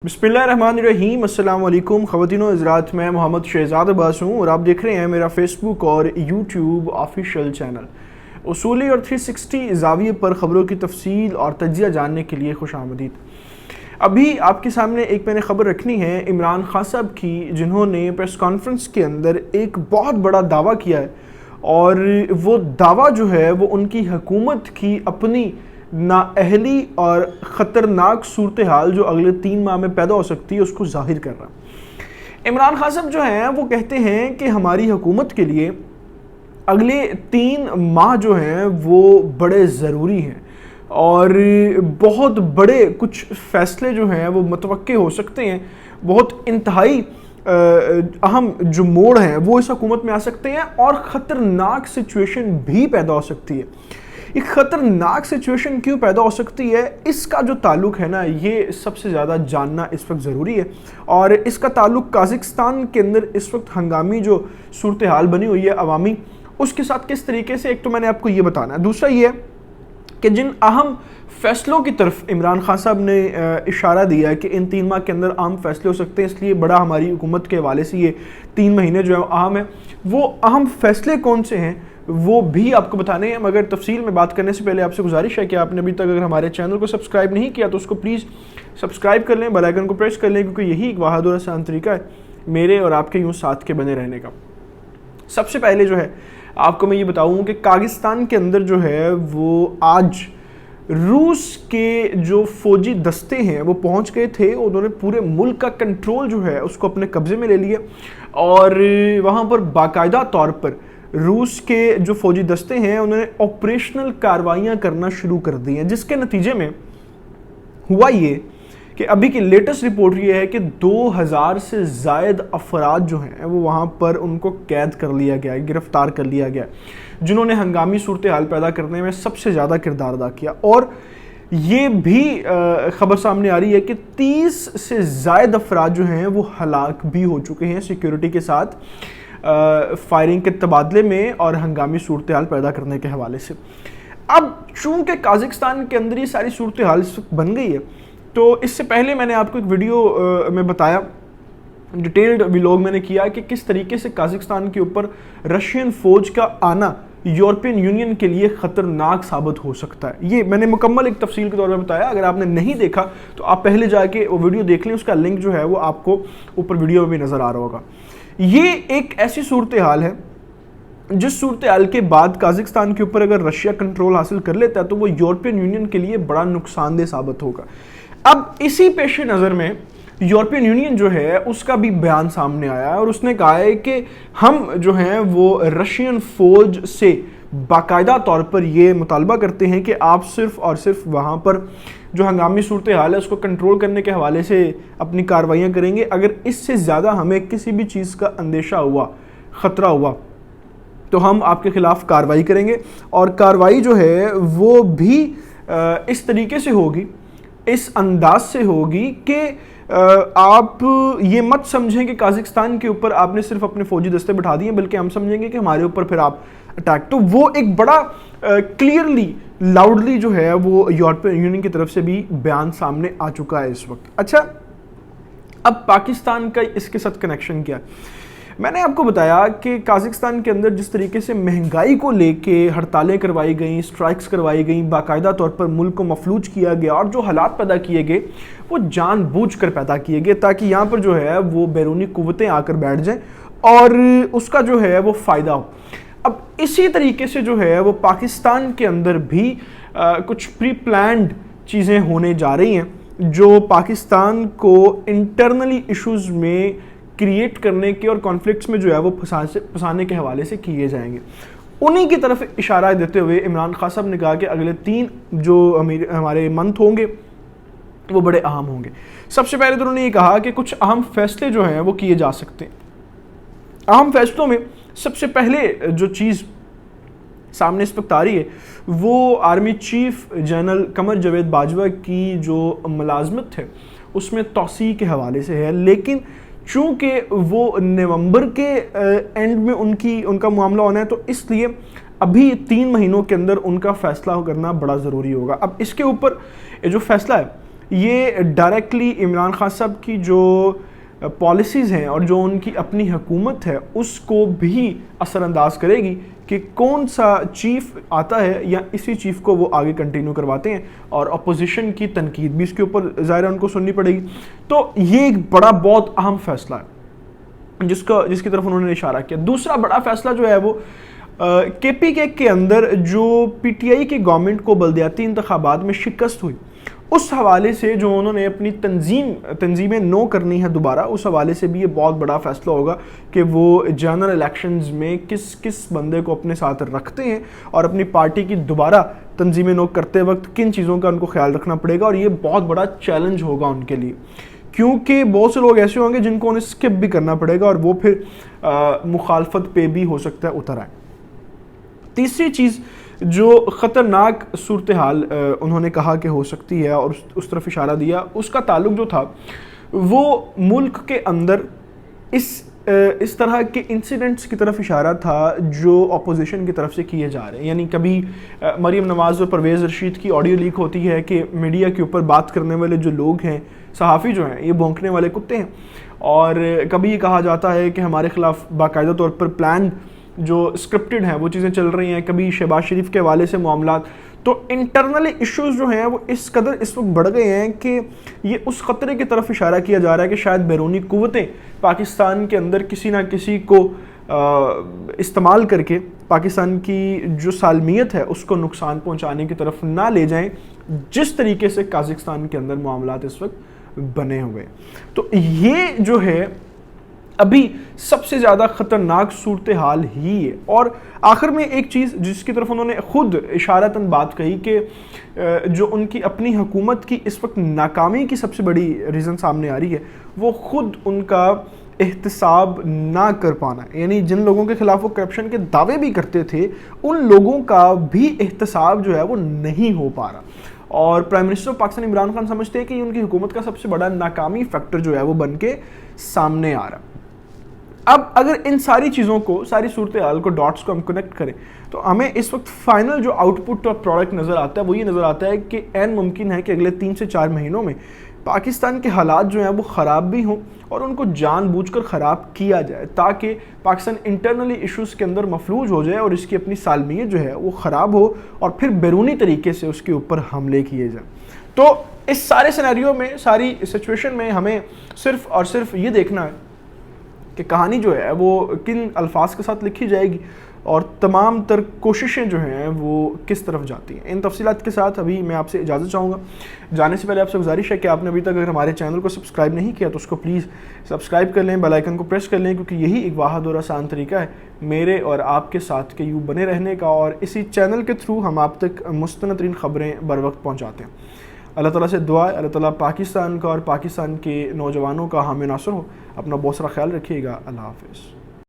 बिस्मिल्लाहिर्रहमानिर्रहीम। अस्सलाम वालेकुम ख़वातीन व हज़रात, मैं मोहम्मद शहज़ाद अब्बास हूँ और आप देख रहे हैं मेरा फ़ेसबुक और यूट्यूब ऑफिशियल चैनल। उसूली और 360 ज़ाविये पर ख़बरों की तफसील और तज्ज़िया जानने के लिए खुश आमदीद। अभी आपके सामने एक मैंने ख़बर रखनी है इमरान खान साहब की, जिन्होंने प्रेस कॉन्फ्रेंस के अंदर एक बहुत बड़ा दावा किया है और वो दावा जो है वो उनकी हुकूमत की अपनी नाअहली और ख़तरनाक सूरत हाल जो अगले 3 माह में पैदा हो सकती है उसको ज़ाहिर कर रहा है। इमरान खान साहब जो हैं वो कहते हैं कि हमारी हुकूमत के लिए अगले 3 माह जो हैं वो बड़े ज़रूरी हैं और बहुत बड़े कुछ फ़ैसले जो हैं वो मुतवक्के हो सकते हैं। बहुत इंतहाई अहम जो मोड़ हैं वो इस हुकूमत में आ सकते हैं और ख़तरनाक सिचुएशन भी पैदा हो सकती है। एक ख़तरनाक सिचुएशन क्यों पैदा हो सकती है, इसका जो ताल्लुक़ है ना, ये सबसे ज़्यादा जानना इस वक्त ज़रूरी है। और इसका ताल्लुक़ काज़ाकिस्तान के अंदर इस वक्त हंगामी जो सूरत हाल बनी हुई है अवामी, उसके साथ किस तरीके से, एक तो मैंने आपको ये बताना है, दूसरा ये है कि जिन अहम फ़ैसलों की तरफ इमरान खान साहब ने इशारा दिया है कि इन 3 माह के अंदर अहम फ़ैसले हो सकते हैं, इसलिए बड़ा हमारी हुकूमत के हवाले से ये 3 महीने जो है अहम है। वो अहम फ़ैसले कौन से हैं वो भी आपको बताने हैं, मगर तफसील में बात करने से पहले आपसे गुजारिश है कि आपने अभी तक अगर हमारे चैनल को सब्सक्राइब नहीं किया तो उसको प्लीज़ सब्सक्राइब कर लें, बेल आइकन को प्रेस कर लें, क्योंकि यही एक वाहिद और आसान तरीका है मेरे और आपके यूँ साथ के बने रहने का। सबसे पहले जो है आपको मैं ये बताऊँ कि कागिस्तान के अंदर जो है वो आज रूस के जो फ़ौजी दस्ते हैं वो पहुंच गए थे, उन्होंने पूरे मुल्क का कंट्रोल जो है उसको अपने कब्ज़े में ले लिया और वहाँ पर बाकायदा तौर पर रूस के जो फ़ौजी दस्ते हैं उन्होंने ऑपरेशनल कार्रवाइयाँ करना शुरू कर दी हैं, जिसके नतीजे में हुआ ये कि अभी की लेटेस्ट रिपोर्ट ये है कि 2000 से ज़ायद अफराद जो हैं वो वहाँ पर उनको कैद कर लिया गया है, गिरफ़्तार कर लिया गया है, जिन्होंने हंगामी सूरत हाल पैदा करने में सबसे ज़्यादा किरदार अदा किया। और ये भी ख़बर सामने आ रही है कि 30 से ज़ायद अफराद जो हैं वो हलाक भी हो चुके हैं सिक्योरिटी के साथ फायरिंग के तबादले में और हंगामी सूरत हाल पैदा करने के हवाले से। अब चूँकि काज़ाकिस्तान के अंदर ये सारी सूरत हाल इस वक्त बन गई है, तो इससे पहले मैंने आपको एक वीडियो में बताया, डिटेल्ड व्लॉग मैंने किया कि किस तरीके से काज़ाकिस्तान के ऊपर रशियन फ़ौज का आना यूरोपियन यूनियन के लिए ख़तरनाक साबित हो सकता है। ये मैंने मुकम्मल एक तफसील के तौर पर बताया। अगर आपने नहीं देखा तो आप पहले जाके वो वीडियो देख लें, उसका लिंक जो है वो आपको ऊपर वीडियो में भी नज़र आ रहा होगा। ये एक ऐसी सूरत हाल है जिस सूरत हाल के बाद काज़ाकिस्तान के ऊपर अगर रशिया कंट्रोल हासिल कर लेता है तो वो यूरोपियन यूनियन के लिए बड़ा नुकसानदेह साबित होगा। अब इसी पेश नज़र में यूरोपियन यूनियन जो है उसका भी बयान सामने आया है और उसने कहा है कि हम जो हैं वो रशियन फ़ौज से बाकायदा तौर पर ये मुतालबा करते हैं कि आप सिर्फ़ और सिर्फ वहाँ पर जो हंगामी सूरत हाल है उसको कंट्रोल करने के हवाले से अपनी कार्रवाइयाँ करेंगे। अगर इससे ज़्यादा हमें किसी भी चीज़ का अंदेशा हुआ, ख़तरा हुआ, तो हम आपके ख़िलाफ़ कार्रवाई करेंगे। और कार्रवाई जो है वो भी इस तरीके से होगी, इस अंदाज से होगी कि आप ये मत समझें कि काज़ाकिस्तान के ऊपर आपने सिर्फ अपने फ़ौजी दस्ते बैठा दिए, बल्कि हम समझेंगे कि हमारे ऊपर फिर आप अटैक। तो वो एक बड़ा क्लियरली लाउडली जो है वो यूरोपियन यूनियन की तरफ से भी बयान सामने आ चुका है इस वक्त। अच्छा, अब पाकिस्तान का इसके साथ कनेक्शन क्या है? मैंने आपको बताया कि काज़ाकिस्तान के अंदर जिस तरीके से महंगाई को लेके हड़तालें करवाई गई, स्ट्राइक्स करवाई गई, बाकायदा तौर पर मुल्क को मफलूज किया गया और जो हालात पैदा किए गए वो जानबूझकर पैदा किए गए ताकि यहाँ पर जो है वो बैरूनी कुव्वतें आकर बैठ जाएं और उसका जो है वो फ़ायदा हो। अब इसी तरीके से जो है वो पाकिस्तान के अंदर भी कुछ प्री प्लान्ड चीज़ें होने जा रही हैं जो पाकिस्तान को इंटरनली इश्यूज़ में क्रिएट करने के और कॉन्फ्लिक्ट्स में जो है वो फंसाने के हवाले से किए जाएंगे। उन्हीं की तरफ इशारा देते हुए इमरान खान साहब ने कहा कि अगले 3 जो हमारे मंथ होंगे वो बड़े अहम होंगे। सबसे पहले तो उन्होंने ये कहा कि कुछ अहम फैसले जो हैं वो किए जा सकते हैं। अहम फैसलों में सबसे पहले जो चीज़ सामने इस वक्त आ रही है वो army chief general Qamar Javed Bajwa की जो मुलाजमत है उसमें तौसी के हवाले से है, लेकिन चूँकि वो नवंबर के एंड में उनका मामला होना है तो इसलिए अभी 3 महीनों के अंदर उनका फ़ैसला करना बड़ा ज़रूरी होगा। अब इसके ऊपर जो फ़ैसला है یہ ڈائریکٹلی عمران خان صاحب کی جو پالیسیز ہیں اور جو ان کی اپنی حکومت ہے اس کو بھی اثر انداز کرے گی کہ کون سا چیف آتا ہے یا اسی چیف کو وہ آگے کنٹینیو کرواتے ہیں، اور اپوزیشن کی تنقید بھی اس کے اوپر ظاہر ہے ان کو سننی پڑے گی. تو یہ ایک بڑا بہت اہم فیصلہ ہے جس کی طرف انہوں نے اشارہ کیا. دوسرا بڑا فیصلہ جو ہے وہ کے پی کے اندر جو پی ٹی آئی کی گورنمنٹ کو بلدیاتی انتخابات میں شکست ہوئی، اس حوالے سے جو انہوں نے اپنی تنظیمیں نو کرنی ہے دوبارہ، اس حوالے سے بھی یہ بہت بڑا فیصلہ ہوگا کہ وہ جنرل الیکشنز میں کس بندے کو اپنے ساتھ رکھتے ہیں، اور اپنی پارٹی کی دوبارہ تنظیمیں نو کرتے وقت کن چیزوں کا ان کو خیال رکھنا پڑے گا. اور یہ بہت بڑا چیلنج ہوگا ان کے لیے، کیونکہ بہت سے لوگ ایسے ہوں گے جن کو انہیں اسکپ بھی کرنا پڑے گا اور وہ پھر مخالفت پہ بھی ہو سکتا ہے اتر آئے. تیسری چیز جو خطرناک صورتحال انہوں نے کہا کہ ہو سکتی ہے اور اس طرف اشارہ دیا، اس کا تعلق جو تھا وہ ملک کے اندر اس طرح کے انسیڈنٹس کی طرف اشارہ تھا جو اپوزیشن کی طرف سے کیے جا رہے ہیں. یعنی کبھی مریم نواز اور پرویز رشید کی آڈیو لیک ہوتی ہے کہ میڈیا کے اوپر بات کرنے والے جو لوگ ہیں، صحافی جو ہیں، یہ بھونکنے والے کتے ہیں، اور کبھی یہ کہا جاتا ہے کہ ہمارے خلاف باقاعدہ طور پر پلان جو اسکرپٹڈ ہیں وہ چیزیں چل رہی ہیں، کبھی شہباز شریف کے حوالے سے معاملات. تو انٹرنلی ایشوز جو ہیں وہ اس قدر اس وقت بڑھ گئے ہیں کہ یہ اس خطرے کی طرف اشارہ کیا جا رہا ہے کہ شاید بیرونی قوتیں پاکستان کے اندر کسی نہ کسی کو استعمال کر کے پاکستان کی جو سالمیت ہے اس کو نقصان پہنچانے کی طرف نہ لے جائیں، جس طریقے سے قازقستان کے اندر معاملات اس وقت بنے ہوئے. تو یہ جو ہے ابھی سب سے زیادہ خطرناک صورتحال ہی ہے. اور آخر میں ایک چیز جس کی طرف انہوں نے خود اشارتاً بات کہی کہ جو ان کی اپنی حکومت کی اس وقت ناکامی کی سب سے بڑی ریزن سامنے آ رہی ہے وہ خود ان کا احتساب نہ کر پانا. یعنی جن لوگوں کے خلاف وہ کرپشن کے دعوے بھی کرتے تھے ان لوگوں کا بھی احتساب جو ہے وہ نہیں ہو پا رہا. اور پرائم منسٹر پاکستان عمران خان سمجھتے ہیں کہ ان کی حکومت کا سب سے بڑا ناکامی فیکٹر جو ہے وہ بن کے سامنے آ رہا. اب اگر ان ساری چیزوں کو، ساری صورتحال کو، ڈاٹس کو ہم کنیکٹ کریں تو ہمیں اس وقت فائنل جو آؤٹ پٹ اور پروڈکٹ نظر آتا ہے وہ یہ نظر آتا ہے کہ عین ممکن ہے کہ اگلے 3 سے 4 مہینوں میں پاکستان کے حالات جو ہیں وہ خراب بھی ہوں اور ان کو جان بوجھ کر خراب کیا جائے تاکہ پاکستان انٹرنلی ایشوز کے اندر مفلوج ہو جائے اور اس کی اپنی سالمیت جو ہے وہ خراب ہو اور پھر بیرونی طریقے سے اس کے اوپر حملے کیے جائیں. تو اس سارے سینیریو میں، ساری سچویشن میں ہمیں صرف اور صرف یہ دیکھنا ہے کہ کہانی جو ہے وہ کن الفاظ کے ساتھ لکھی جائے گی اور تمام تر کوششیں جو ہیں وہ کس طرف جاتی ہیں. ان تفصیلات کے ساتھ ابھی میں آپ سے اجازت چاہوں گا. جانے سے پہلے آپ سے گزارش ہے کہ آپ نے ابھی تک اگر ہمارے چینل کو سبسکرائب نہیں کیا تو اس کو پلیز سبسکرائب کر لیں، بیل آئیکن کو پریس کر لیں، کیونکہ یہی ایک واحد اور آسان طریقہ ہے میرے اور آپ کے ساتھ کے یوں بنے رہنے کا، اور اسی چینل کے تھرو ہم آپ تک مستند ترین خبریں بر وقت پہنچاتے ہیں. اللہ تعالیٰ سے دعا ہے اللہ تعالیٰ پاکستان کا اور پاکستان کے نوجوانوں کا حامی ناصر ہو. اپنا بہت سارا خیال رکھیے گا. اللہ حافظ.